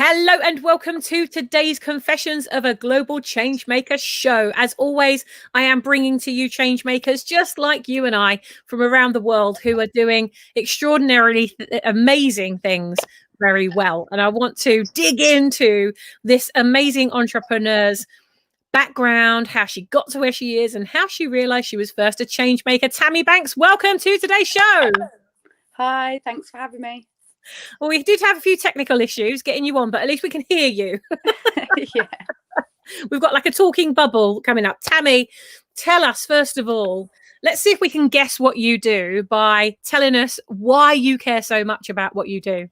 Hello and welcome to today's Confessions of a Global Changemaker show. As always, I am bringing to you changemakers just like you and I from around the world who are doing extraordinarily amazing things very well. And I want to dig into this amazing entrepreneur's background, how she got to where she is, and how she realized she was first a changemaker. Tammy Banks, welcome to today's show. Hi, thanks for having me. Well, we did have a few technical issues getting you on, but at least we can hear you. Yeah. We've got like a talking bubble coming up. Tammy, tell us, first of all, let's see if we can guess what you do by telling us why you care so much about what you do.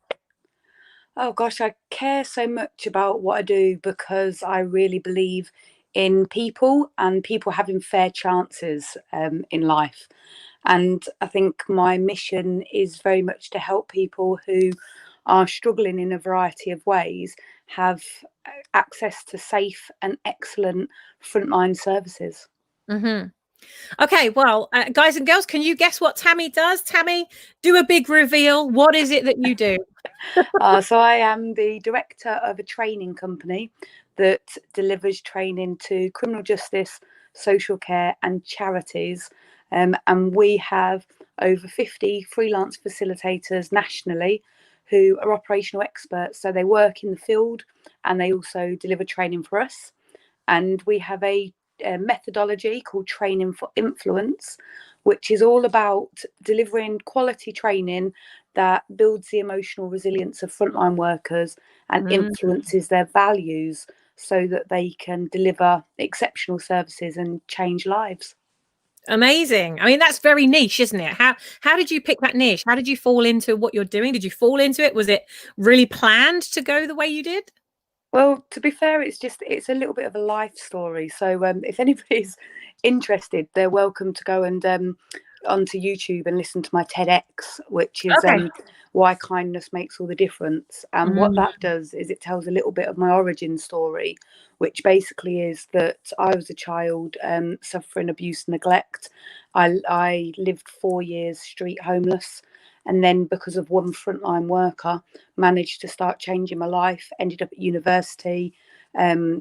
Oh gosh, I care so much about what I do because I really believe in people and people having fair chances in life. And I think my mission is very much to help people who are struggling in a variety of ways have access to safe and excellent frontline services. Mm-hmm. Okay, well, guys and girls, can you guess what Tammy does? Tammy, do a big reveal. What is it that you do? So I am the director of a training company that delivers training to criminal justice, social care and charities. And we have over 50 freelance facilitators nationally who are operational experts. So they work in the field and they also deliver training for us. And we have a methodology called Training for Influence, which is all about delivering quality training that builds the emotional resilience of frontline workers and influences their values so that they can deliver exceptional services and change lives. Amazing. I mean, that's very niche, isn't it? How did you pick that niche? How did you fall into what you're doing? Did you fall into it? Was it really planned to go the way you did? Well, to be fair, it's a little bit of a life story. So if anybody's interested, they're welcome to go and onto YouTube and listen to my Tedx, which is Okay. why kindness makes all the difference. And what that does is it tells a little bit of my origin story, which basically is that I was a child suffering abuse and neglect. I lived 4 years street homeless. And then because of one frontline worker, managed to start changing my life, ended up at university,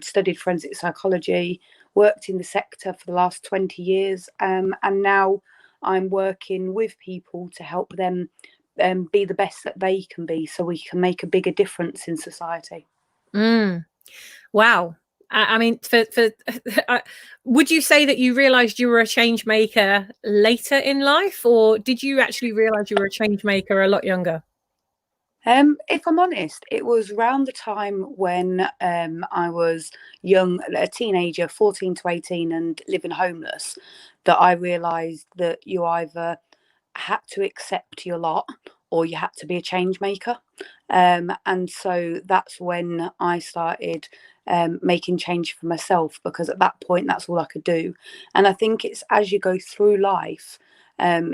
studied forensic psychology, worked in the sector for the last 20 years. And now I'm working with people to help them be the best that they can be so we can make a bigger difference in society. Wow. I mean, would you say that you realized you were a change maker later in life, or did you actually realize you were a change maker a lot younger? If I'm honest, it was around the time when I was young, a teenager, 14 to 18, and living homeless, that I realised that you either had to accept your lot or you had to be a change maker. And so that's when I started making change for myself, because at that point, that's all I could do. And I think it's as you go through life,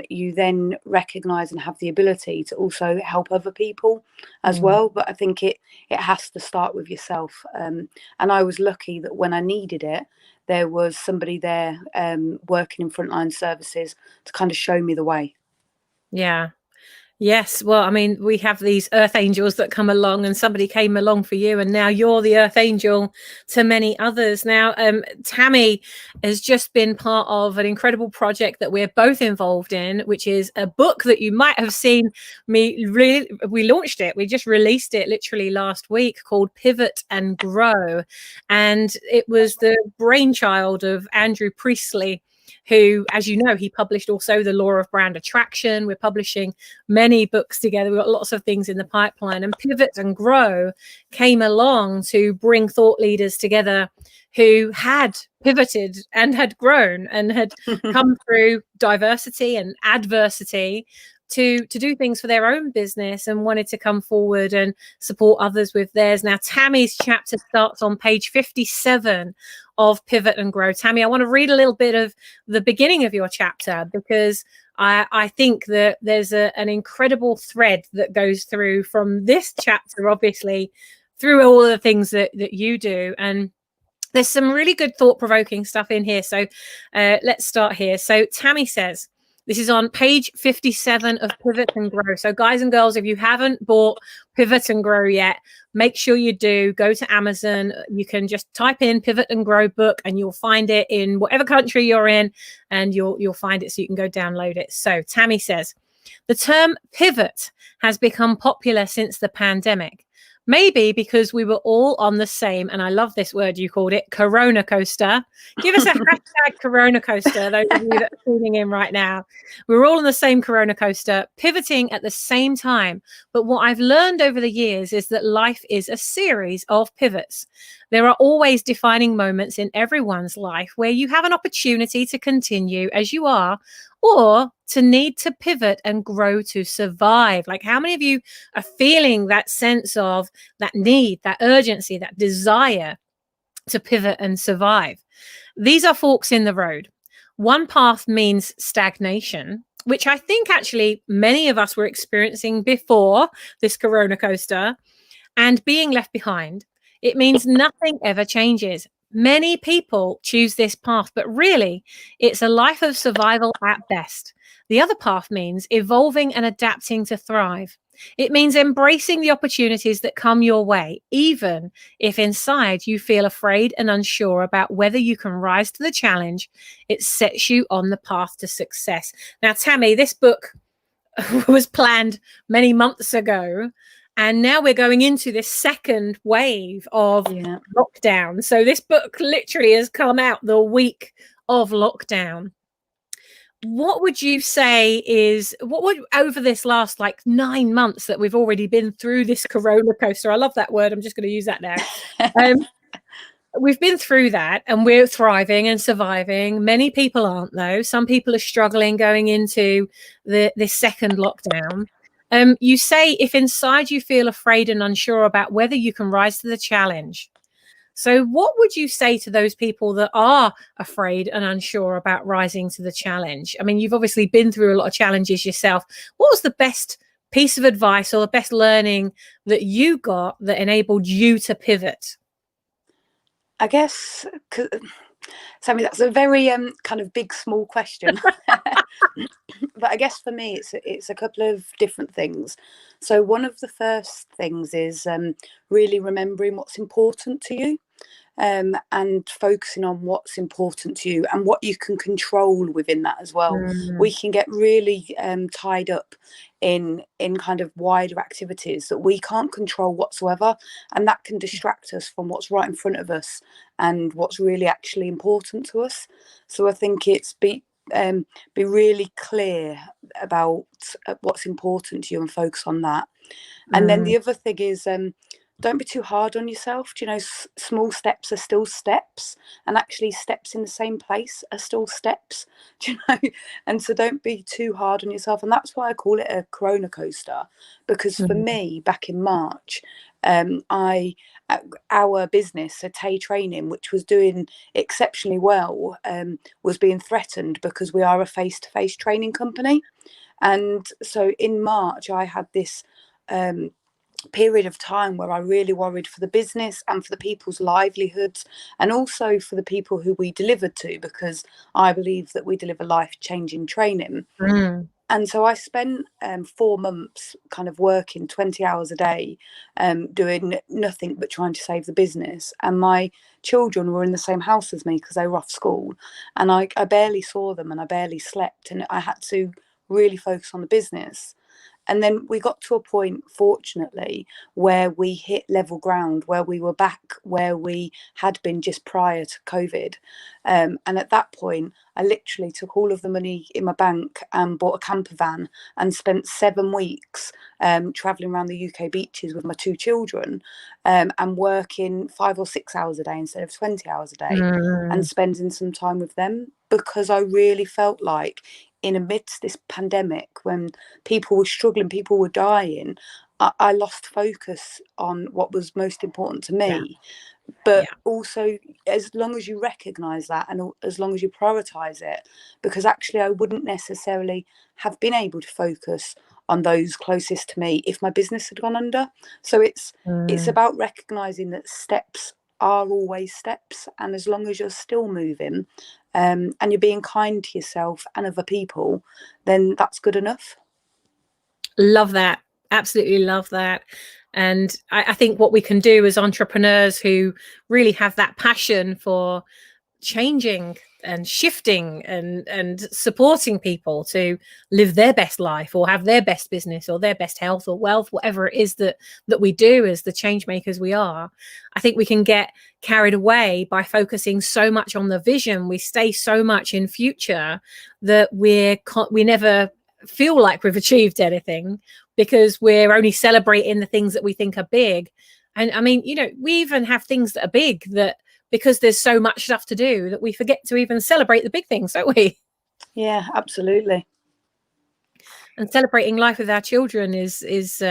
you then recognise and have the ability to also help other people as well. But I think it has to start with yourself. And I was lucky that when I needed it, there was somebody there working in frontline services to kind of show me the way. Yeah. Yes. Well, I mean, we have these earth angels that come along, and somebody came along for you, and now you're the earth angel to many others. Now, Tammy has just been part of an incredible project that we're both involved in, which is a book that you might have seen we launched it. We just released it literally last week, called Pivot and Grow. And it was the brainchild of Andrew Priestley, who, as you know, he published also The Law of Brand Attraction. We're publishing many books together. We've got lots of things in the pipeline. And Pivot and Grow came along to bring thought leaders together who had pivoted and had grown and had come through diversity and adversity to do things for their own business and wanted to come forward and support others with theirs. Now, Tammy's chapter starts on page 57 of Pivot and Grow. Tammy, I want to read a little bit of the beginning of your chapter, because I think that there's an incredible thread that goes through from this chapter, obviously, through all of the things that you do. And there's some really good thought-provoking stuff in here. So let's start here. So Tammy says, This is on page 57 of Pivot and Grow. So guys and girls, if you haven't bought Pivot and Grow yet, make sure you do. Go to Amazon. You can just type in Pivot and Grow book and you'll find it in whatever country you're in, and you'll find it, so you can go download it. So Tammy says, the term pivot has become popular since the pandemic. Maybe because we were all on the same, and I love this word you called it, Corona coaster. Give us a hashtag Corona coaster, those of you that are tuning in right now. We're all on the same Corona coaster, pivoting at the same time. But what I've learned over the years is that life is a series of pivots. There are always defining moments in everyone's life where you have an opportunity to continue as you are, or to need to pivot and grow to survive. Like, how many of you are feeling that sense of that need, that urgency, that desire to pivot and survive? These are forks in the road. One path means stagnation, which I think actually many of us were experiencing before this Corona coaster, and being left behind. It means nothing ever changes. Many people choose this path, but really it's a life of survival at best. The other path means evolving and adapting to thrive. It means embracing the opportunities that come your way, even if inside you feel afraid and unsure about whether you can rise to the challenge. It sets you on the path to success. Now, Tammy, this book was planned many months ago, and now we're going into this second wave of lockdown. So this book literally has come out the week of lockdown. What would you say is, what would, over this last like 9 months that we've already been through this Corona coaster, I love that word, I'm just going to use that now. We've been through that and we're thriving and surviving. Many people aren't, though. Some people are struggling going into this second lockdown. You say if inside you feel afraid and unsure about whether you can rise to the challenge. So what would you say to those people that are afraid and unsure about rising to the challenge? I mean, you've obviously been through a lot of challenges yourself. What was the best piece of advice or the best learning that you got that enabled you to pivot? I guess, Sammy, that's a very kind of big, small question. But I guess for me, it's a couple of different things. So one of the first things is really remembering what's important to you. And focusing on what's important to you and what you can control within that as well. We can get really tied up in kind of wider activities that we can't control whatsoever, and that can distract us from what's right in front of us and what's really actually important to us. So I think it's be really clear about what's important to you and focus on that. And then the other thing is don't be too hard on yourself. Do you know, small steps are still steps, and actually steps in the same place are still steps. Do you know? And so don't be too hard on yourself. And that's why I call it a Corona coaster, because for me, back in March, our business, so Taye Training, which was doing exceptionally well, was being threatened because we are a face-to-face training company. And so in March, I had this period of time where I really worried for the business and for the people's livelihoods, and also for the people who we delivered to, because I believe that we deliver life-changing training. And so I spent 4 months kind of working 20 hours a day, doing nothing but trying to save the business. And my children were in the same house as me because they were off school, and I barely saw them and I barely slept, and I had to really focus on the business. And then we got to a point, fortunately, where we hit level ground, where we were back where we had been just prior to COVID. And at that point, I literally took all of the money in my bank and bought a camper van and spent 7 weeks travelling around the UK beaches with my 2 children, and working 5 or 6 hours a day instead of 20 hours a day, and spending some time with them, because I really felt like in amidst this pandemic, when people were struggling, people were dying, I lost focus on what was most important to me. But also, as long as you recognise that, and as long as you prioritise it, because actually I wouldn't necessarily have been able to focus on those closest to me if my business had gone under. So it's about recognising that steps are always steps, and as long as you're still moving, and you're being kind to yourself and other people, then that's good enough. Love that. Absolutely love that. And I think what we can do as entrepreneurs who really have that passion for changing and shifting and supporting people to live their best life or have their best business or their best health or wealth, whatever it is that we do as the change makers we are, I think we can get carried away by focusing so much on the vision. We stay so much in future that we never feel like we've achieved anything, because we're only celebrating the things that we think are big. And I mean, we even have things that are big that, because there's so much stuff to do, that we forget to even celebrate the big things, don't we? Yeah, absolutely. And celebrating life with our children is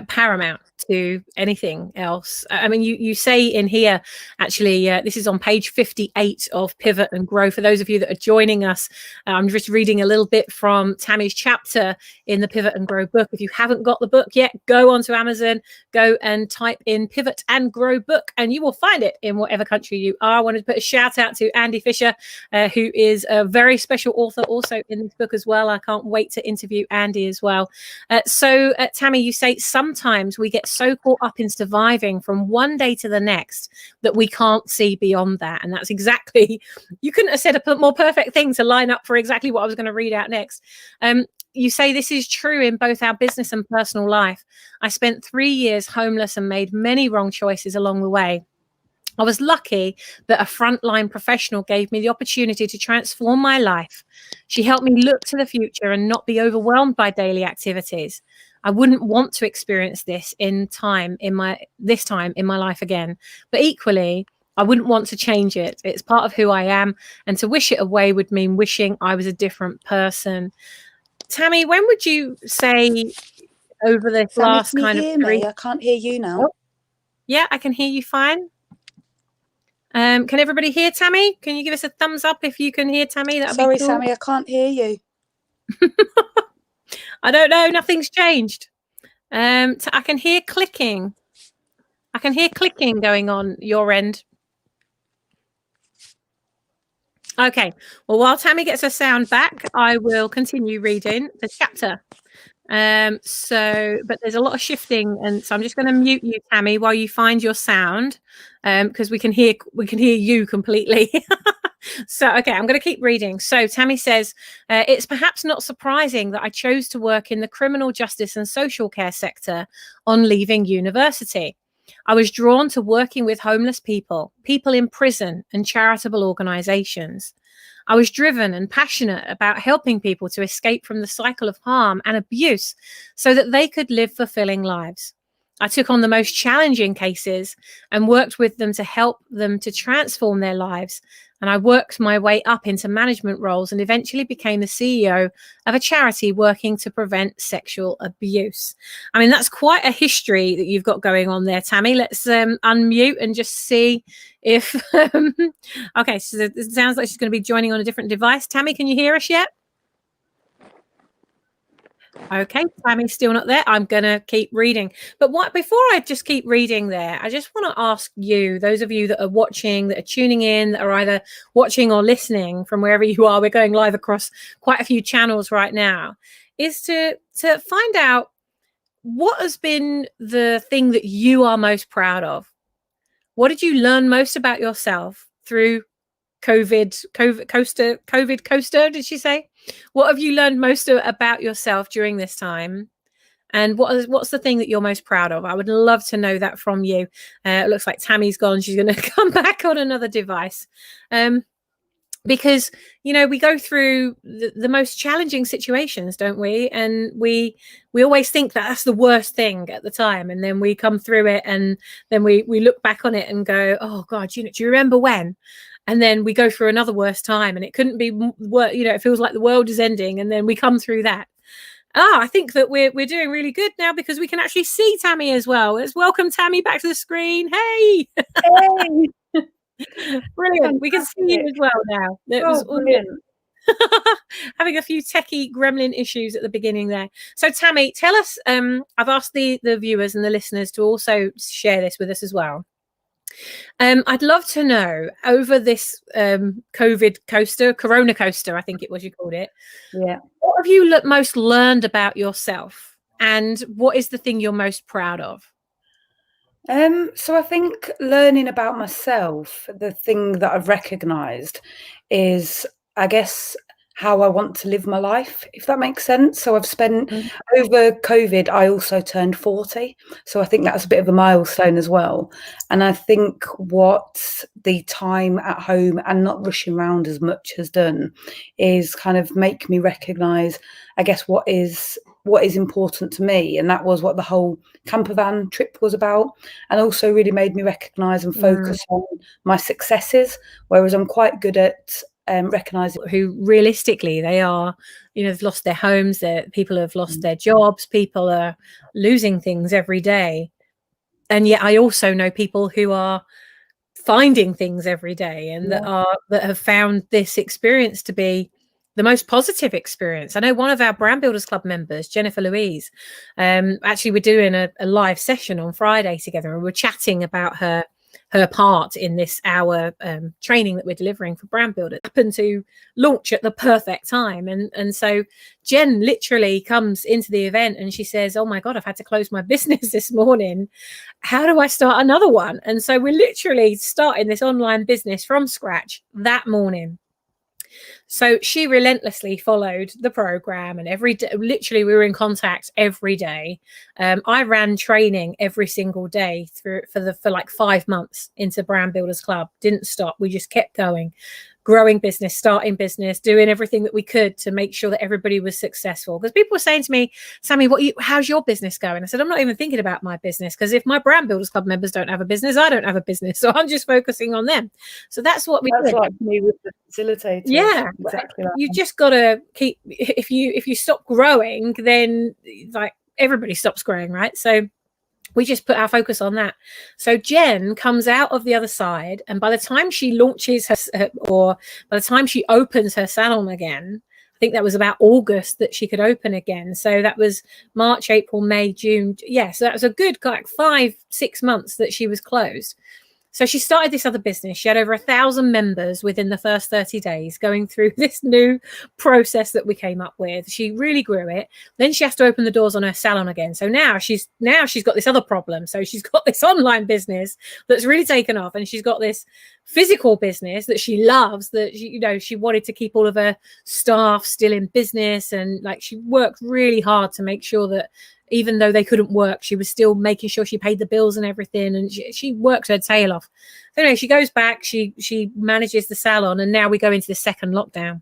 paramount to anything else. I mean, you say in here, actually, this is on page 58 of Pivot and Grow. For those of you that are joining us, I'm just reading a little bit from Tammy's chapter in the Pivot and Grow book. If you haven't got the book yet, go onto Amazon, go and type in Pivot and Grow book, and you will find it in whatever country you are. I wanted to put a shout out to Andy Fisher, who is a very special author also in this book as well. I can't wait to interview Andy as well. So Tammy, you say sometimes we get so caught up in surviving from one day to the next that we can't see beyond that. And that's exactly, you couldn't have said a more perfect thing to line up for exactly what I was going to read out next. You say this is true in both our business and personal life. I spent 3 years homeless and made many wrong choices along the way. I was lucky that a frontline professional gave me the opportunity to transform my life. She helped me look to the future and not be overwhelmed by daily activities. I wouldn't want to experience this time in my life again, but equally, I wouldn't want to change it. It's part of who I am, and to wish it away would mean wishing I was a different person. Tammy, when would you say over this Sammy, last can you kind of hear me? I can't hear you now. Oh, yeah, I can hear you fine. Can everybody hear Tammy? Can you give us a thumbs up if you can hear Tammy? That'd Sorry, be cool. Sammy, I can't hear you. I don't know. Nothing's changed. I can hear clicking. I can hear clicking going on your end. Okay. Well, while Tammy gets her sound back, I will continue reading the chapter. But there's a lot of shifting, and so I'm just going to mute you, Tammy, while you find your sound, because we can hear you completely. So, okay, I'm going to keep reading. So Tammy says, it's perhaps not surprising that I chose to work in the criminal justice and social care sector on leaving university. I was drawn to working with homeless people in prison, and charitable organizations. I was driven and passionate about helping people to escape from the cycle of harm and abuse so that they could live fulfilling lives. I took on the most challenging cases and worked with them to help them to transform their lives. And I worked my way up into management roles and eventually became the CEO of a charity working to prevent sexual abuse. I mean, that's quite a history that you've got going on there, Tammy. Let's unmute and just see if... Okay, so it sounds like she's going to be joining on a different device. Tammy, can you hear us yet? Okay, Tammy's still not there. I'm going to keep reading. But before I just keep reading there, I just want to ask you, those of you that are watching, that are tuning in, that are either watching or listening from wherever you are, we're going live across quite a few channels right now, is to find out what has been the thing that you are most proud of. What did you learn most about yourself through COVID coaster, did she say? What have you learned most about yourself during this time? And what's the thing that you're most proud of? I would love to know that from you. It looks like Tammy's gone. She's going to come back on another device. Because, we go through the most challenging situations, don't we? And we always think that that's the worst thing at the time. And then we come through it, and then we look back on it and go, oh, God, do you remember when? And then we go through another worse time, and it couldn't be worse. It feels like the world is ending, and then we come through that. I think that we're doing really good now because we can actually see Tammy as well. Let's welcome Tammy back to the screen. Hey! Hey! Brilliant. We can see you as well now. It was brilliant. Having a few techie gremlin issues at the beginning there. So Tammy, tell us, I've asked the viewers and the listeners to also share this with us as well. I'd love to know, over this Corona coaster, I think it was you called it. Yeah. What have you most learned about yourself, and what is the thing you're most proud of? So I think learning about myself, the thing that I've recognised is, I guess, how I want to live my life, if that makes sense. So I've spent, over COVID, I also turned 40. So I think that's a bit of a milestone as well. And I think what the time at home and not rushing around as much has done is kind of make me recognise, I guess, what is important to me. And that was what the whole camper van trip was about, and also really made me recognise and focus on my successes, whereas I'm quite good at recognising who realistically they are, they've lost their homes, people have lost their jobs, people are losing things every day. And yet I also know people who are finding things every day, and that have found this experience to be the most positive experience. I know one of our Brand Builders Club members, Jennifer Louise, actually we're doing a live session on Friday together, and we're chatting about her part in this hour training that we're delivering for brand builders. Happened to launch at the perfect time, and so Jen literally comes into the event and she says, "Oh my God, I've had to close my business this morning. How do I start another one?" And so we're literally starting this online business from scratch that morning. So she relentlessly followed the program, and every day, literally, we were in contact every day. I ran training every single day for like 5 months into Brand Builders Club. Didn't stop. We just kept going, growing business, starting business, doing everything that we could to make sure that everybody was successful. Because people were saying to me, "Sammy, how's your business going?" I said, "I'm not even thinking about my business, because if my Brand Builders Club members don't have a business, I don't have a business. So I'm just focusing on them." So that's what we did. That's like me with the facilitators. Yeah, exactly. You just got to keep. If you stop growing, then like everybody stops growing, right? So we just put our focus on that. So Jen comes out of the other side, and by the time she launches or by the time she opens her salon again, I think that was about August that she could open again. So that was March, April, May, June. Yeah, so that was a good like 5-6 months that she was closed. So she started this other business. She had over 1,000 members within the first 30 days going through this new process that we came up with. She really grew it. Then she has to open the doors on her salon again. So now she's got this other problem. So she's got this online business that's really taken off, and she's got this physical business that she loves, that she wanted to keep all of her staff still in business, and like she worked really hard to make sure that even though they couldn't work, she was still making sure she paid the bills and everything, and she worked her tail off. So anyway, she goes back, she manages the salon, and now we go into the second lockdown.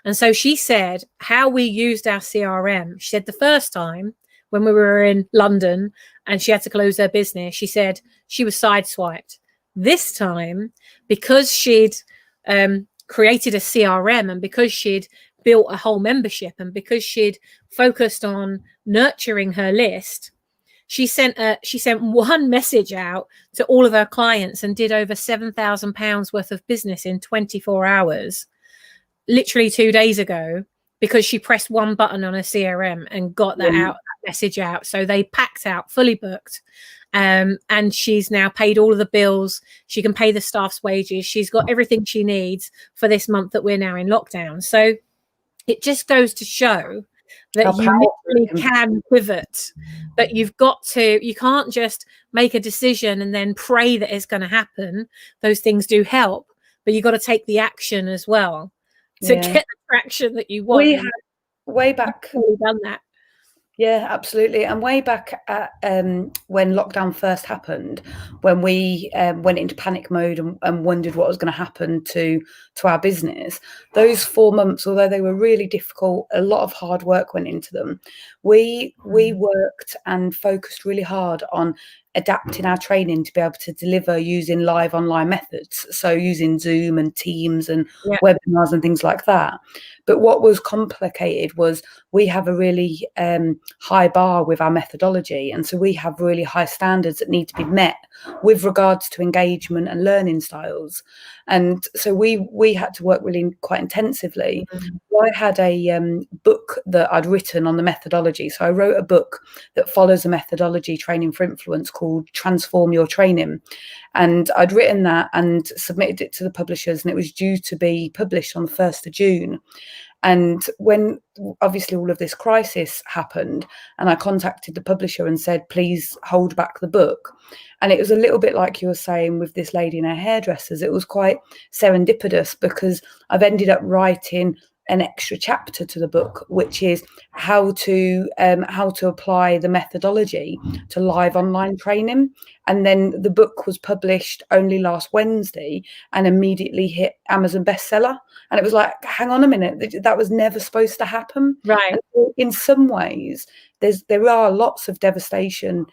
And so she said how we used our CRM. She said the first time when we were in London and she had to close her business, she said she was sideswiped. This time, because she'd created a CRM, and because she'd built a whole membership, and because she'd focused on nurturing her list, she sent one message out to all of her clients and did over £7,000 worth of business in 24 hours, literally 2 days ago, because she pressed one button on her CRM and got that message out. So they packed out, fully booked. And she's now paid all of the bills. She can pay the staff's wages. She's got everything she needs for this month that we're now in lockdown. So it just goes to show that you literally can pivot, but you can't just make a decision and then pray that it's going to happen. Those things do help, but you've got to take the action as well to get the traction that you want. We had way back done that. Yeah, absolutely. And way back at when lockdown first happened, when we went into panic mode and wondered what was going to happen to our business, those 4 months, although they were really difficult, a lot of hard work went into them. We worked and focused really hard on adapting our training to be able to deliver using live online methods, so using Zoom and Teams and webinars and things like that. But what was complicated was we have a really high bar with our methodology, and so we have really high standards that need to be met with regards to engagement and learning styles. And so we had to work really quite intensively. I had a book that I'd written on the methodology. So I wrote a book that follows a methodology training for influence called Transform Your Training. And I'd written that and submitted it to the publishers, and it was due to be published on the 1st of June. And when obviously all of this crisis happened, and I contacted the publisher and said, please hold back the book. And it was a little bit like you were saying with this lady in her hairdressers. It was quite serendipitous, because I've ended up writing an extra chapter to the book, which is how to apply the methodology to live online training. And then the book was published only last Wednesday and immediately hit Amazon bestseller. And it was like, hang on a minute, that was never supposed to happen. Right. And in some ways, there are lots of devastation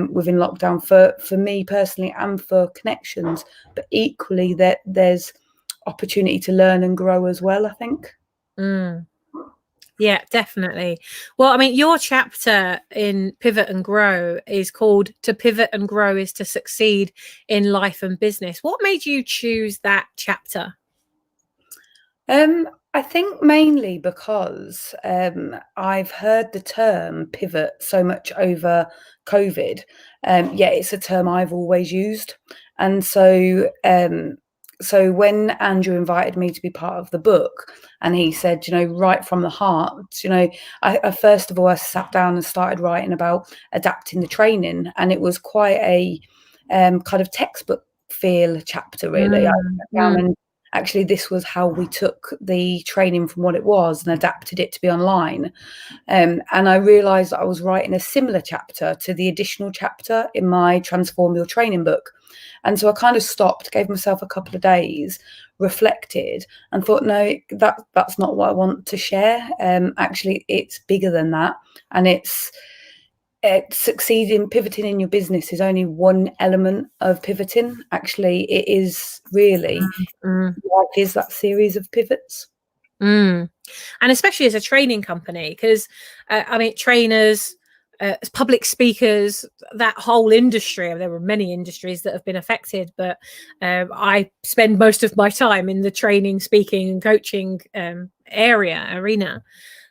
within lockdown for me personally and for connections, but equally there's opportunity to learn and grow as well, I think. Yeah, definitely. Well, I mean, your chapter in Pivot and Grow is called To Pivot and Grow is to Succeed in Life and Business. What made you choose that chapter? I think mainly because I've heard the term pivot so much over COVID. Yet it's a term I've always used. And so when Andrew invited me to be part of the book, and he said, right from the heart, I first of all, I sat down and started writing about adapting the training. And it was quite a kind of textbook feel chapter, really. I sat down and actually, this was how we took the training from what it was and adapted it to be online. And I realised that I was writing a similar chapter to the additional chapter in my Transform Your Training book. And so I kind of stopped, gave myself a couple of days, reflected, and thought, no, that's not what I want to share. Actually, it's bigger than that. And it's succeeding, pivoting in your business is only one element of pivoting. Actually, it is really life is that series of pivots. And especially as a training company, because I mean, trainers, public speakers, that whole industry, there were many industries that have been affected, but I spend most of my time in the training, speaking and coaching arena.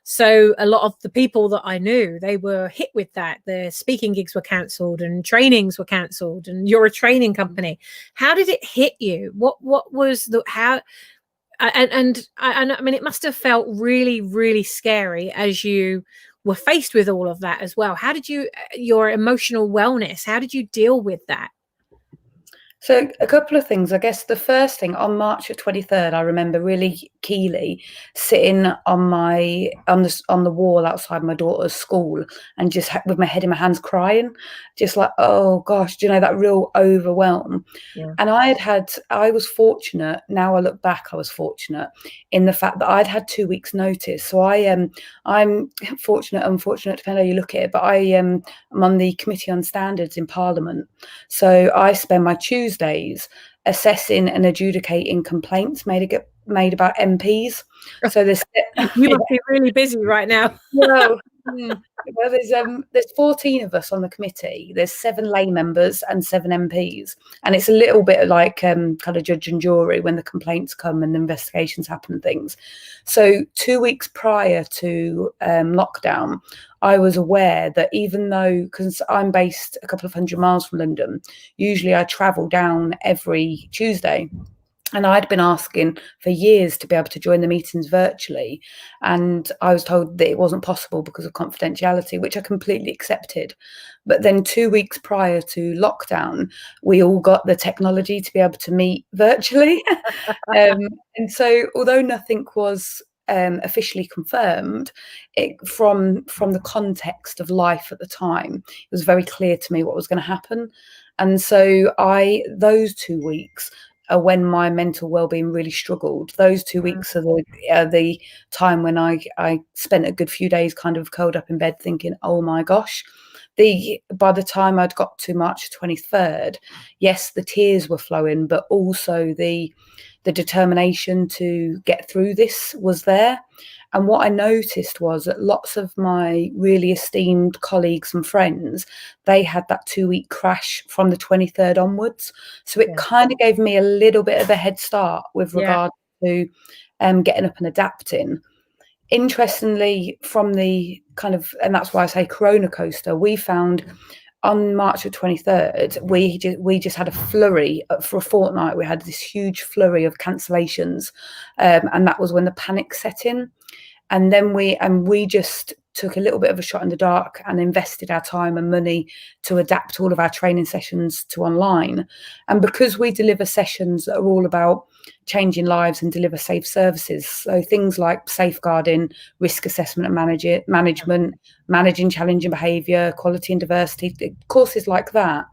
So a lot of the people that I knew, they were hit with that. Their speaking gigs were cancelled and trainings were cancelled, and you're a training company. How did it hit you? What was and I mean, it must have felt really, really scary as you were faced with all of that as well. How did your emotional wellness, how did you deal with that? So a couple of things. I guess the first thing, on March the 23rd, I remember really keenly sitting on the wall outside my daughter's school and just with my head in my hands crying, just like, oh gosh, that real overwhelm. Yeah. And I was fortunate. Now I look back, I was fortunate in the fact that I'd had 2 weeks notice. So I'm fortunate, unfortunate, depending on how you look at it, but I'm on the Committee on Standards in Parliament. So I spend my Tuesdays assessing and adjudicating complaints made about MPs. So you must be really busy right now. Well, there's 14 of us on the committee. There's 7 lay members and 7 MPs, and it's a little bit like kind of judge and jury when the complaints come and the investigations happen and things. So 2 weeks prior to lockdown, I was aware that even though, because I'm based a couple of 100 miles from London, usually I travel down every Tuesday. And I'd been asking for years to be able to join the meetings virtually. And I was told that it wasn't possible because of confidentiality, which I completely accepted. But then 2 weeks prior to lockdown, we all got the technology to be able to meet virtually. And so although nothing was officially confirmed, from the context of life at the time, it was very clear to me what was going to happen. And so those 2 weeks are when my mental well-being really struggled. Those 2 weeks are the time when I spent a good few days kind of curled up in bed thinking, oh my gosh, by the time I'd got to March 23rd, yes, the tears were flowing, but also the determination to get through this was there. And what I noticed was that lots of my really esteemed colleagues and friends, they had that 2-week crash from the 23rd onwards. So it kind of gave me a little bit of a head start with regard to getting up and adapting. Interestingly, from the kind of, and that's why I say Corona coaster, we found on March the 23rd, we just had a flurry for a fortnight. We had this huge flurry of cancellations, and that was when the panic set in. And then we just took a little bit of a shot in the dark and invested our time and money to adapt all of our training sessions to online. And because we deliver sessions that are all about changing lives and deliver safe services, so things like safeguarding, risk assessment and management, managing challenging behaviour, quality and diversity, courses like that,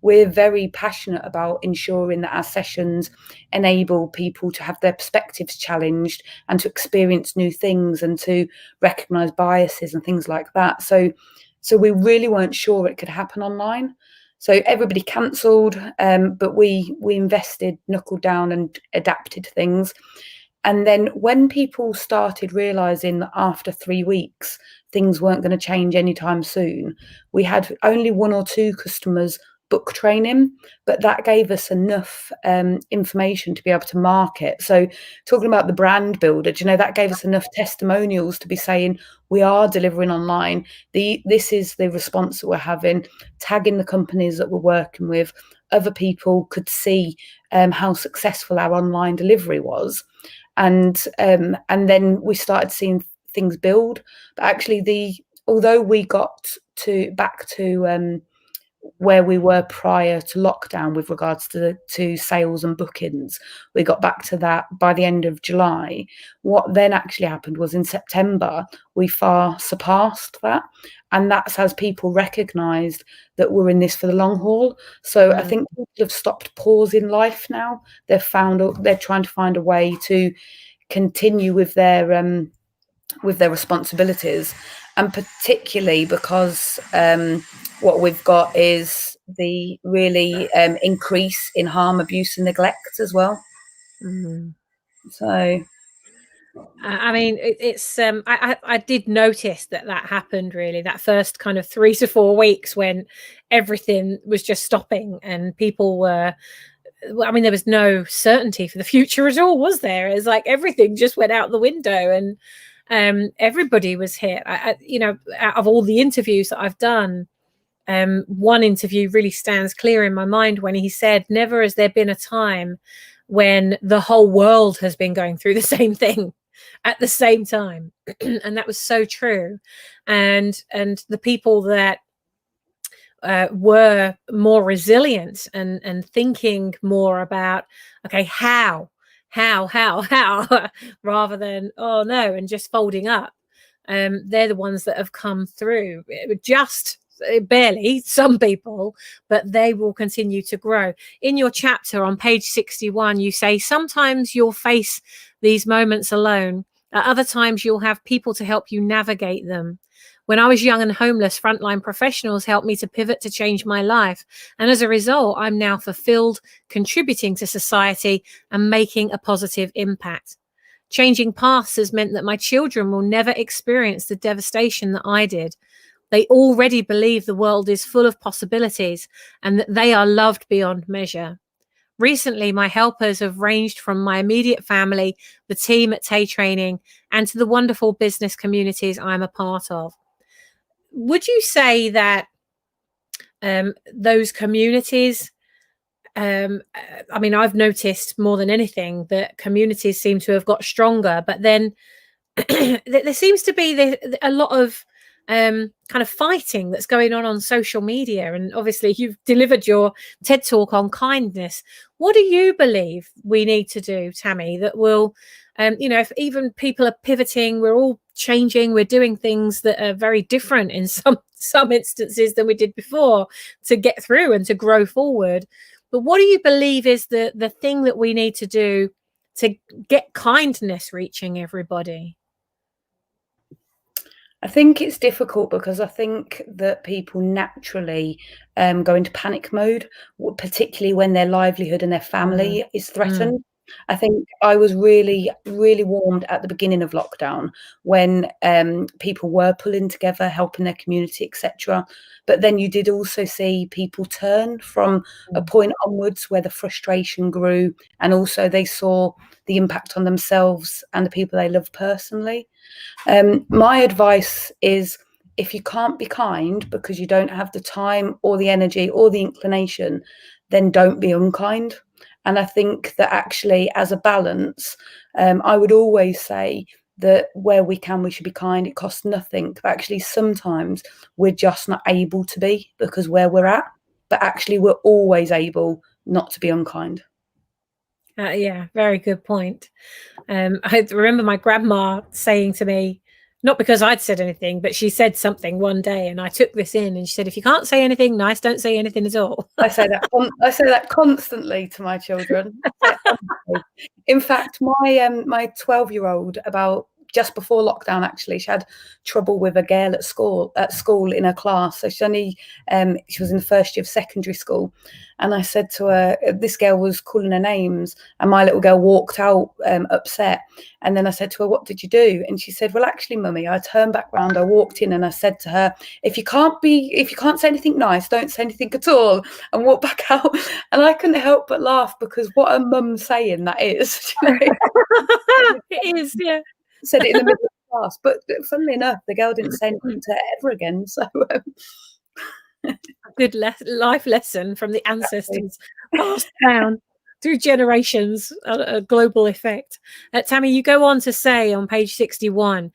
we're very passionate about ensuring that our sessions enable people to have their perspectives challenged and to experience new things and to recognise biases and things like that. So we really weren't sure it could happen online. So everybody cancelled, but we invested, knuckled down and adapted things. And then when people started realising that after 3 weeks, things weren't going to change anytime soon, we had only 1 or 2 customers book training, but that gave us enough information to be able to market. So talking about the brand builder, that gave us enough testimonials to be saying we are delivering online. This is the response that we're having, tagging the companies that we're working with. Other people could see how successful our online delivery was. And then we started seeing things build. But actually, although we got back to where we were prior to lockdown with regards to sales and bookings, we got back to that by the end of July. What then actually happened was in September, we far surpassed that. And that's as people recognised that we're in this for the long haul. So I think people have stopped pausing life now. They're trying to find a way to continue with their responsibilities, and particularly because what we've got is the really increase in harm, abuse and neglect as well. So I mean, it's I did notice that happened, really, that first kind of 3 to 4 weeks when everything was just stopping and people were, I mean, there was no certainty for the future at all, was there? It's like everything just went out the window, and everybody was hit. Out of all the interviews that I've done, one interview really stands clear in my mind when he said, never has there been a time when the whole world has been going through the same thing at the same time. And that was so true. And the people that were more resilient and thinking more about, okay, how rather than, oh no, and just folding up, they're the ones that have come through. Just barely, some people, but they will continue to grow. In your chapter on page 61, you say sometimes you'll face these moments alone. At other times you'll have people to help you navigate them. When I was young and homeless, frontline professionals helped me to pivot to change my life. And as a result, I'm now fulfilled, contributing to society and making a positive impact. Changing paths has meant that my children will never experience the devastation that I did. They already believe the world is full of possibilities and that they are loved beyond measure. Recently, my helpers have ranged from my immediate family, the team at Taye Training, and to the wonderful business communities I'm a part of. Would you say that those communities, I mean, I've noticed more than anything that communities seem to have got stronger, but then there seems to be a lot of kind of fighting that's going on social media. And obviously you've delivered your TED talk on kindness. What do you believe we need to do, Tammy, that will, if even people are pivoting, we're all changing, we're doing things that are very different in some instances than we did before to get through and to grow forward. But what do you believe is the thing that we need to do to get kindness reaching everybody? I think it's difficult because I think that people naturally go into panic mode, particularly when their livelihood and their family is threatened. I think I was really, really warmed at the beginning of lockdown when people were pulling together, helping their community, etc. But then you did also see people turn from a point onwards where the frustration grew, and also they saw the impact on themselves and the people they love personally. My advice is, if you can't be kind because you don't have the time or the energy or the inclination, then don't be unkind. And I think that actually, as a balance, I would always say that where we can, we should be kind. It costs nothing. But actually, sometimes we're just not able to be because where we're at. But actually, we're always able not to be unkind. Yeah, very good point. I remember my grandma saying to me, not because I'd said anything, but she said something one day, and I took this in, and she said, "If you can't say anything nice, don't say anything at all." I say that constantly to my children. In fact, my 12-year-old, about just before lockdown, actually, she had trouble with a girl at school in her class. So she was in the first year of secondary school, and I said to her, this girl was calling her names, and my little girl walked out upset. And then I said to her, "What did you do?" And she said, "Well, actually, Mummy, I turned back round, I walked in, and I said to her, if you can't say anything nice, don't say anything at all," and walk back out. And I couldn't help but laugh because what a mum saying that is. It is, yeah. Said it in the middle of the class, but funnily enough, the girl didn't say anything to her ever again. So A good life lesson from the ancestors, passed down through generations, a global effect. Tammy, you go on to say on page 61,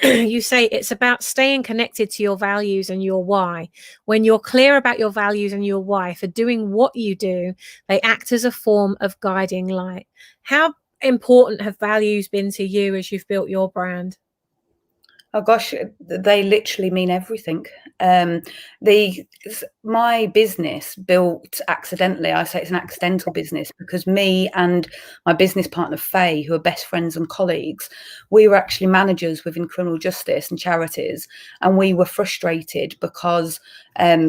you say it's about staying connected to your values and your why. When you're clear about your values and your why for doing what you do, they act as a form of guiding light. How important have values been to you as you've built your brand? oh gosh, they literally mean everything. My business built accidentally. I say it's an accidental business because me and my business partner Faye, who are best friends and colleagues, we were actually managers within criminal justice and charities, and we were frustrated because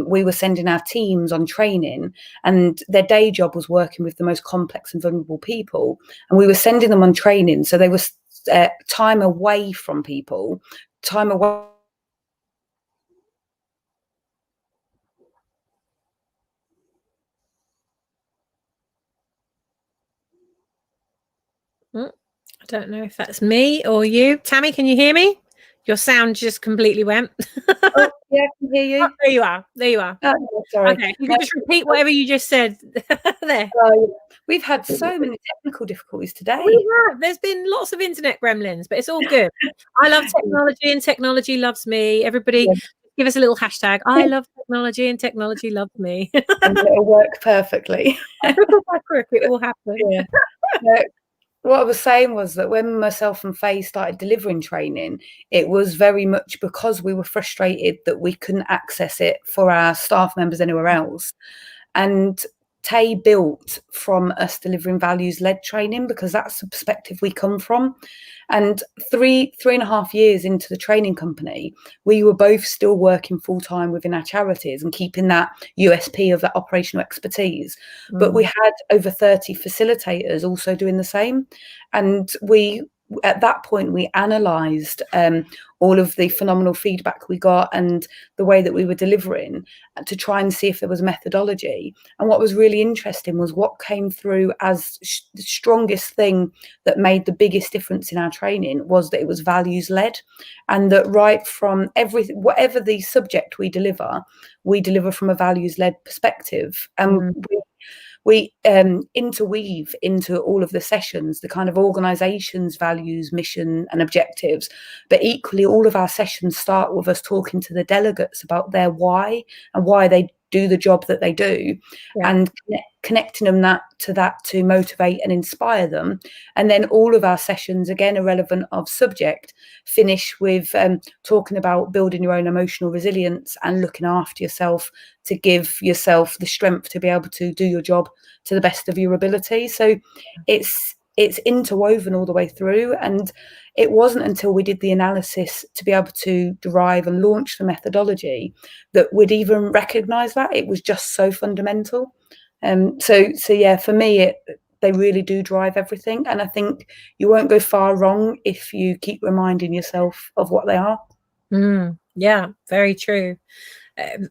we were sending our teams on training, and their day job was working with the most complex and vulnerable people, and we were sending them on training, so they were time away from people. Time away. I don't know if that's me or you. Tammy, can you hear me? Your sound just completely went. Oh, yeah, I can hear you. Oh, there you are. There you are. Oh, sorry. Okay, you can just repeat whatever you just said there. We've had so many technical difficulties today. We have. There's been lots of internet gremlins, but it's all good. I love technology and technology loves me. Everybody give us a little hashtag. I love technology and technology loves me. And it'll work perfectly. Crook by crook, it will happen. Yeah. What I was saying was that when myself and Faye started delivering training, it was very much because we were frustrated that we couldn't access it for our staff members anywhere else. And Taye built from us delivering values-led training because that's the perspective we come from. And three and a half years into the training company, we were both still working full-time within our charities and keeping that USP of that operational expertise. But we had over 30 facilitators also doing the same. And at that point, we analysed all of the phenomenal feedback we got and the way that we were delivering to try and see if there was methodology. And what was really interesting was what came through as the strongest thing that made the biggest difference in our training was that it was values led, and that right from everything, whatever the subject we deliver from a values led perspective. And we interweave into all of the sessions the kind of organisation's values, mission and objectives, but equally all of our sessions start with us talking to the delegates about their why and why they do the job that they do, and connecting them to motivate and inspire them. And then all of our sessions, again irrelevant of subject, finish with talking about building your own emotional resilience and looking after yourself to give yourself the strength to be able to do your job to the best of your ability. So it's it's interwoven all the way through. And it wasn't until we did the analysis to be able to derive and launch the methodology that we'd even recognize that. It was just so fundamental. So yeah, for me, they really do drive everything. And I think you won't go far wrong if you keep reminding yourself of what they are. Yeah, very true.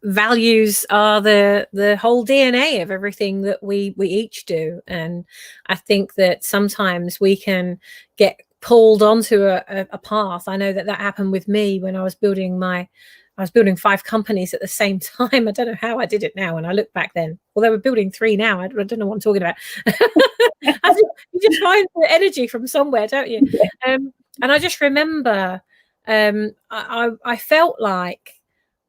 Values are the whole DNA of everything that we each do. And I think that sometimes we can get pulled onto a path. I know that happened with me when I was building 5 companies at the same time. I don't know how I did it now when I look back then. Although we're building 3 now. I don't know what I'm talking about. You just find the energy from somewhere, don't you? Yeah. And I just remember I felt like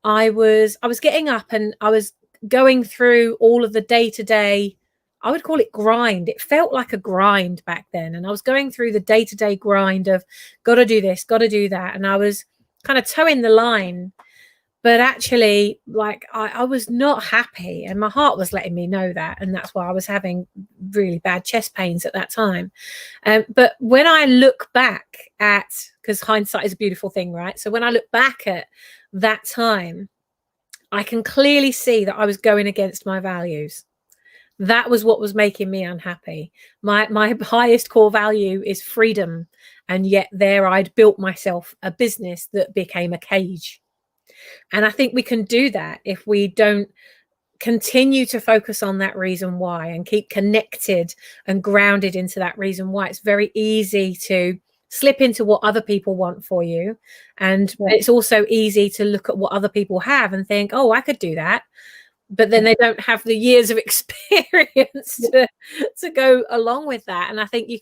I was getting up and I was going through all of the day-to-day, I would call it grind. It felt like a grind back then. And I was going through the day-to-day grind of got to do this, got to do that. And I was kind of towing the line. But actually, like I was not happy, and my heart was letting me know that. And that's why I was having really bad chest pains at that time. But when I look back at, because hindsight is a beautiful thing, right? So when I look back at that time, I can clearly see that I was going against my values. That was what was making me unhappy. My highest core value is freedom. And yet there I'd built myself a business that became a cage. And I think we can do that if we don't continue to focus on that reason why and keep connected and grounded into that reason why. It's very easy to slip into what other people want for you. And it's also easy to look at what other people have and think, oh, I could do that. But then they don't have the years of experience to go along with that. And I think you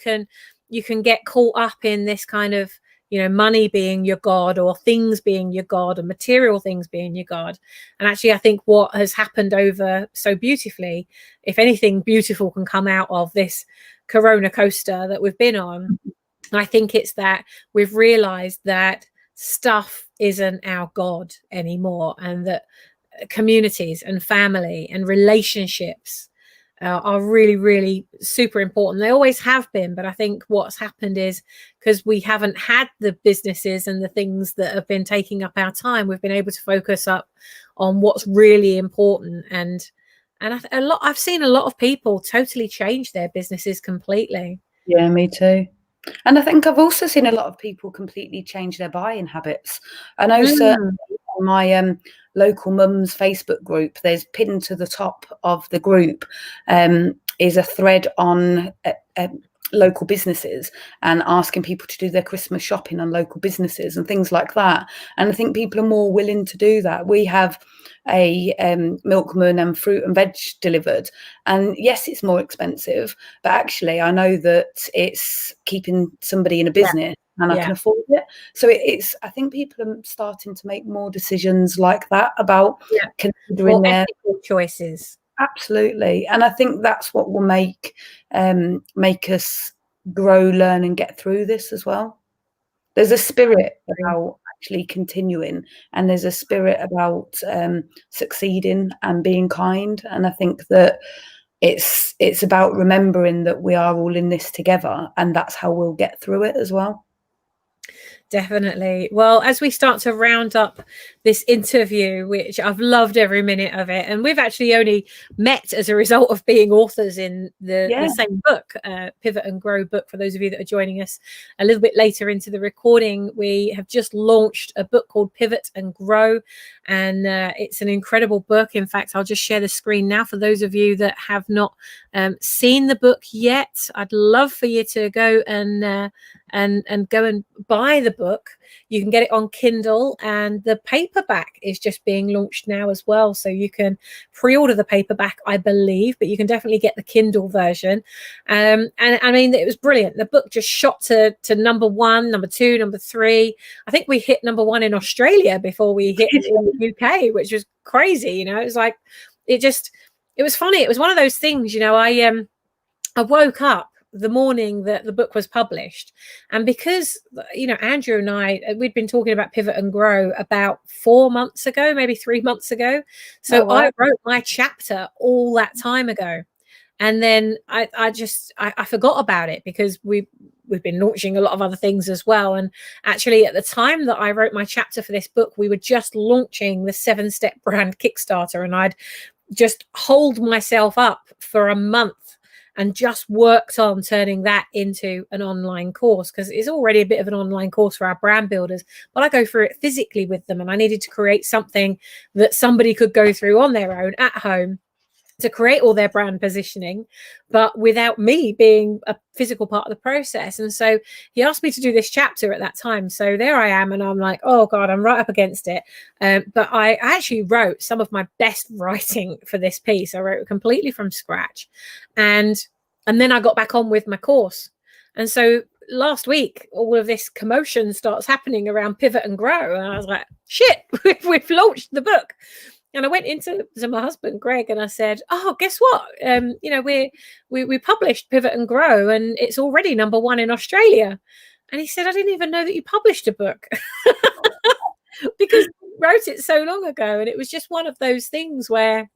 can get caught up in this kind of, money being your God, or things being your God, and material things being your God. And actually, I think what has happened over so beautifully, if anything beautiful can come out of this Corona coaster that we've been on, I think it's that we've realized that stuff isn't our God anymore, and that communities and family and relationships are really, really super important. They always have been, but I think what's happened is because we haven't had the businesses and the things that have been taking up our time, we've been able to focus up on what's really important. And I've seen a lot of people totally change their businesses completely. Yeah, me too. And I think I've also seen a lot of people completely change their buying habits. I know certainly on my local mums Facebook group, there's pinned to the top of the group is a thread on local businesses and asking people to do their Christmas shopping on local businesses and things like that. And I think people are more willing to do that. We have a milkman and fruit and veg delivered, and yes, it's more expensive, but actually I know that it's keeping somebody in a business and I can afford it. So it's I think people are starting to make more decisions like that about considering their ethical choices. Absolutely. And I think that's what will make us grow, learn and get through this as well. There's a spirit about actually continuing, and there's a spirit about succeeding and being kind. And I think that it's about remembering that we are all in this together, and that's how we'll get through it as well. Definitely. Well, as we start to round up this interview, which I've loved every minute of it, and we've actually only met as a result of being authors in the same book, Pivot and Grow book. For those of you that are joining us a little bit later into the recording, we have just launched a book called Pivot and Grow, and it's an incredible book. In fact, I'll just share the screen now for those of you that have not seen the book yet. I'd love for you to go and go and buy the book. You can get it on Kindle, and the paperback is just being launched now as well. So you can pre-order the paperback, I believe, but you can definitely get the Kindle version. And I mean, it was brilliant. The book just shot to number 1, number 2, number 3. I think we hit number 1 in Australia before we hit in the UK, which was crazy. It was like, it was funny. It was one of those things, I woke up the morning that the book was published, and because Andrew and I, we'd been talking about Pivot and Grow about 4 months ago, maybe 3 months ago. So I wrote my chapter all that time ago, And then I forgot about it because we've been launching a lot of other things as well. And actually, at the time that I wrote my chapter for this book, we were just launching the 7-Step Brand Kickstarter, and I'd just holed myself up for a month and just worked on turning that into an online course, because it's already a bit of an online course for our brand builders, but I go through it physically with them, and I needed to create something that somebody could go through on their own at home to create all their brand positioning, but without me being a physical part of the process. And so he asked me to do this chapter at that time. So there I am, and I'm like, oh God, I'm right up against it. But I actually wrote some of my best writing for this piece. I wrote it completely from scratch. And then I got back on with my course. And so last week, all of this commotion starts happening around Pivot and Grow. And I was like, shit, we've launched the book. And I went into my husband, Greg, and I said, oh, guess what? We published Pivot and Grow, and it's already #1 in Australia. And he said, I didn't even know that you published a book because you wrote it so long ago. And it was just one of those things where,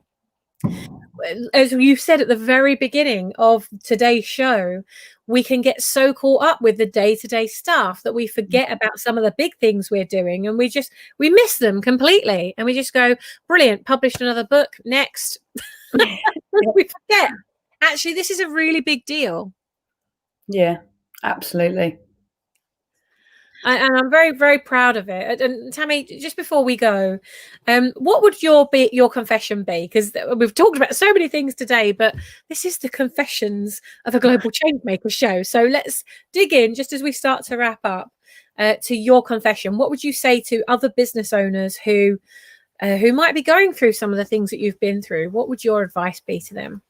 as you said at the very beginning of today's show, we can get so caught up with the day-to-day stuff that we forget about some of the big things we're doing, and we miss them completely, and we just go, brilliant, published another book, next. We forget, actually, this is a really big deal. Yeah, absolutely. And I'm very, very proud of it. And Tammy, just before we go, what would your confession be? Because we've talked about so many things today, but this is the confessions of a global changemaker show. So let's dig in just as we start to wrap up to your confession. What would you say to other business owners who might be going through some of the things that you've been through? What would your advice be to them?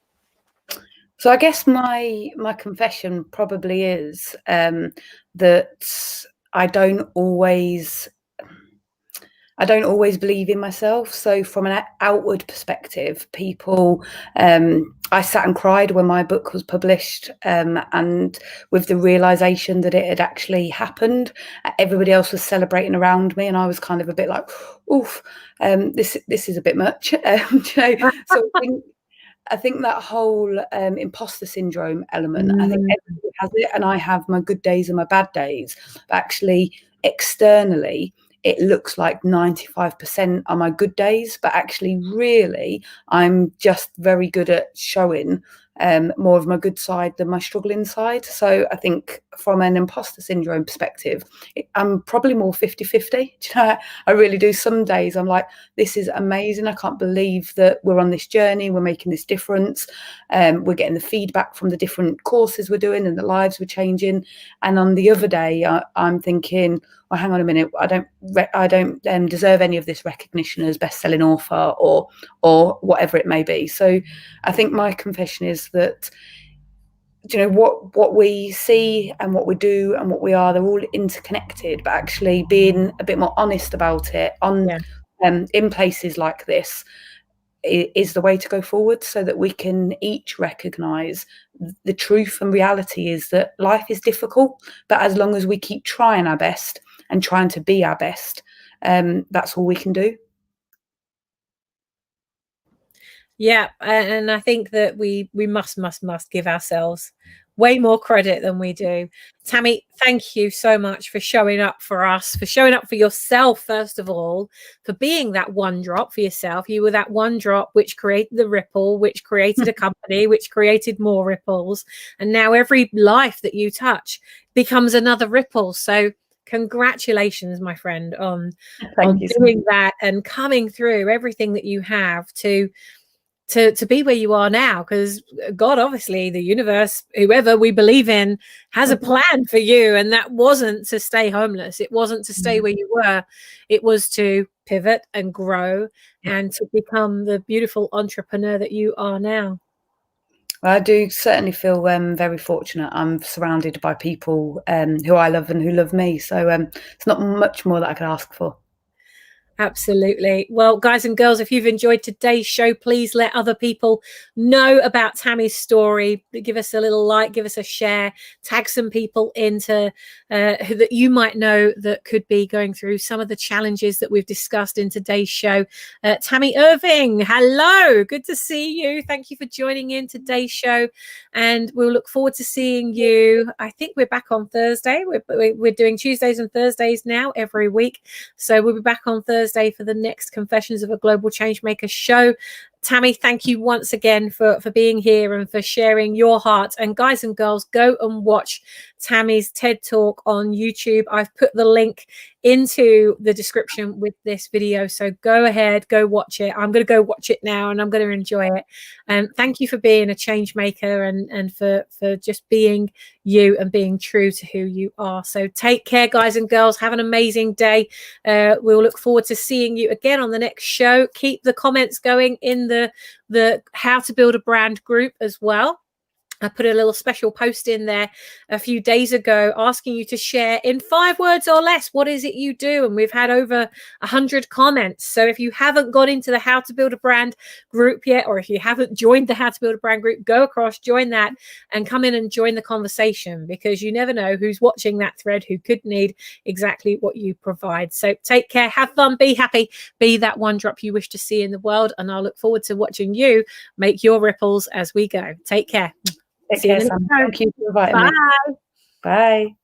So I guess my confession probably is that I don't always believe in myself. So from an outward perspective, people, I sat and cried when my book was published, and with the realization that it had actually happened, everybody else was celebrating around me, and I was kind of a bit like, oof, this is a bit much. So I think that whole imposter syndrome element, I think everybody has it, and I have my good days and my bad days, but actually externally it looks like 95% are my good days, but actually really I'm just very good at showing more of my good side than my struggling side. So I think from an imposter syndrome perspective, I'm probably more 50-50. I really do. Some days I'm like, this is amazing. I can't believe that we're on this journey. We're making this difference. We're getting the feedback from the different courses we're doing and the lives we're changing. And on the other day, I'm thinking, well, hang on a minute, I don't deserve any of this recognition as best-selling author or whatever it may be. So I think my confession is that, you know, what we see and what we do and what we are, they're all interconnected, but actually being a bit more honest about it in places like this is the way to go forward, so that we can each recognize the truth and reality is that life is difficult, but as long as we keep trying our best and trying to be our best, that's all we can do. Yeah, and I think that we must give ourselves way more credit than we do. Tammy, thank you so much for showing up for us, for showing up for yourself, first of all, for being that one drop for yourself. You were that one drop which created the ripple, which created a company, which created more ripples. And now every life that you touch becomes another ripple. So congratulations, my friend, on doing that and coming through everything that you have to be where you are now, because God, obviously, the universe, whoever we believe in, has a plan for you. And that wasn't to stay homeless. It wasn't to stay where you were. It was to pivot and grow and to become the beautiful entrepreneur that you are now. I do certainly feel very fortunate. I'm surrounded by people who I love and who love me. So it's not much more that I could ask for. Absolutely. Well, guys and girls, if you've enjoyed today's show, please let other people know about Tammy's story. Give us a little like, give us a share, tag some people into who that you might know that could be going through some of the challenges that we've discussed in today's show. Tammy Irving, hello. Good to see you. Thank you for joining in today's show. And we'll look forward to seeing you. I think we're back on Thursday. We're doing Tuesdays and Thursdays now every week. So we'll be back on Thursday for the next Confessions of a Global Changemaker show. Tammy, thank you once again for being here and for sharing your heart. And guys and girls, go and watch Tammy's TED Talk on YouTube. I've put the link into the description with this video. So go ahead, go watch it. I'm going to go watch it now and I'm going to enjoy it. And thank you for being a change maker and for just being you and being true to who you are. So take care, guys and girls. Have an amazing day. We'll look forward to seeing you again on the next show. Keep the comments going in the How to Build a Brand group as well. I put a little special post in there a few days ago asking you to share in 5 words or less. What is it you do? And we've had over 100 comments. So if you haven't got into the How to Build a Brand group yet, or if you haven't joined the How to Build a Brand group, go across, join that and come in and join the conversation, because you never know who's watching that thread who could need exactly what you provide. So take care, have fun, be happy, be that one drop you wish to see in the world. And I'll look forward to watching you make your ripples as we go. Take care. Take care, Sam. Thank you for inviting me. Bye. Bye.